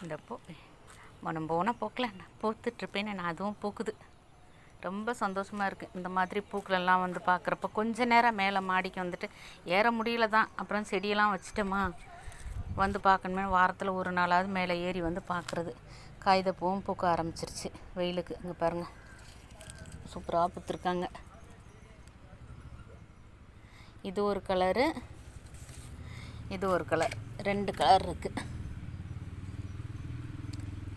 இந்த பூ மனம் போன போக்கில் பூத்துட்ருப்பேன்னு நான் அதுவும் பூக்குது. ரொம்ப சந்தோஷமாக இருக்குது. இந்த மாதிரி பூக்களெல்லாம் வந்து பார்க்குறப்ப கொஞ்ச நேரம் மேலே மாடிக்கு வந்துட்டு ஏற முடியல தான். அப்புறம் செடியெல்லாம் வச்சுட்டோமா வந்து பார்க்கணுமே, வாரத்தில் ஒரு நாளாவது மேலே ஏறி வந்து பார்க்குறது. காகித பூவும் பூக்க ஆரம்பிச்சிருச்சு வெயிலுக்கு. இங்கே பாருங்கள், சூப்பராக பூத்துருக்காங்க. இது ஒரு கலரு, இது ஒரு கலர், 2 கலர் இருக்குது.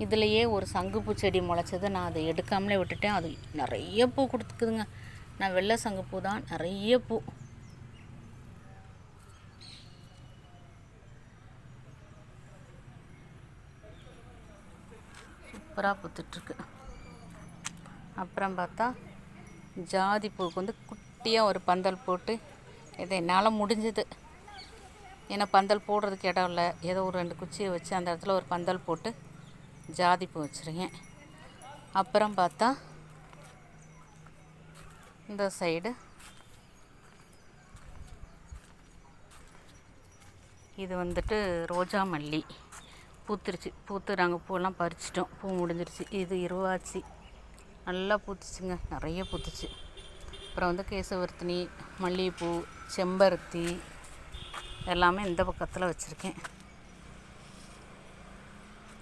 இதுலேயே ஒரு சங்குப்பூ செடி முளைச்சது, நான் அதை எடுக்காமலே விட்டுட்டேன். அது நிறைய பூ கொடுத்துக்குதுங்க. நான் வெள்ளை சங்குப்பூ தான், நிறைய பூ. சூப்பராக பூத்துட்ருக்கு. அப்புறம் பார்த்தா ஜாதி பூவுக்கு வந்து குட்டியாக ஒரு பந்தல் போட்டு, இதை என்னால் முடிஞ்சது, ஏன்னா பந்தல் போடுறதுக்கு இடம் இல்லை, ஏதோ ஒரு 2 குச்சியை வச்சு அந்த இடத்துல ஒரு பந்தல் போட்டு ஜாதி பூ வச்சுருக்கேன். அப்புறம் பார்த்தா இந்த சைடு இது வந்துட்டு ரோஜா மல்லி பூத்துருச்சு. பூத்து நாங்கள் பூவெல்லாம் பறிச்சிட்டோம், பூ முடிஞ்சிருச்சு. இது இருவாச்சி, நல்லா பூத்துச்சுங்க, நிறைய பூத்துச்சு. அப்புறம் வந்து கேசவர்த்தினி, மல்லிகைப்பூ, செம்பருத்தி எல்லாமே இந்த பக்கத்தில் வச்சுருக்கேன்.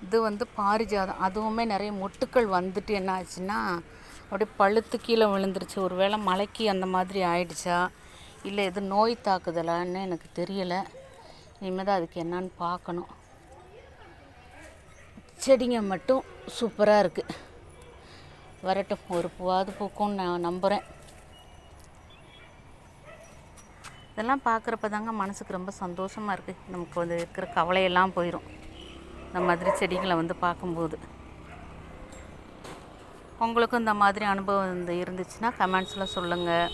இது வந்து பாரிஜாதம், அதுவுமே நிறைய மொட்டுக்கள் வந்துட்டு என்ன ஆச்சுன்னா அப்படியே பழுத்து கீழே விழுந்துருச்சு. ஒரு வேளை மழைக்கு அந்த மாதிரி ஆயிடுச்சா இல்லை எது நோய் தாக்குதலான்னு எனக்கு தெரியலை. இனிமேல் தான் அதுக்கு என்னான்னு பார்க்கணும். செடிங்க மட்டும் சூப்பராக இருக்குது. வரட்டும், ஒரு பூவாவது பூக்கும்னு நான் நம்புகிறேன். இதெல்லாம் பார்க்குறப்ப தாங்க மனசுக்கு ரொம்ப சந்தோஷமாக இருக்குது. நமக்கு வந்து இருக்கிற கவலையெல்லாம் போயிடும் இந்த மாதிரி செடிகளை வந்து பார்க்கும்போது. உங்களுக்கும் இந்த மாதிரி அனுபவம் இருந்துச்சுன்னா கமெண்ட்ஸில் சொல்லுங்கள்.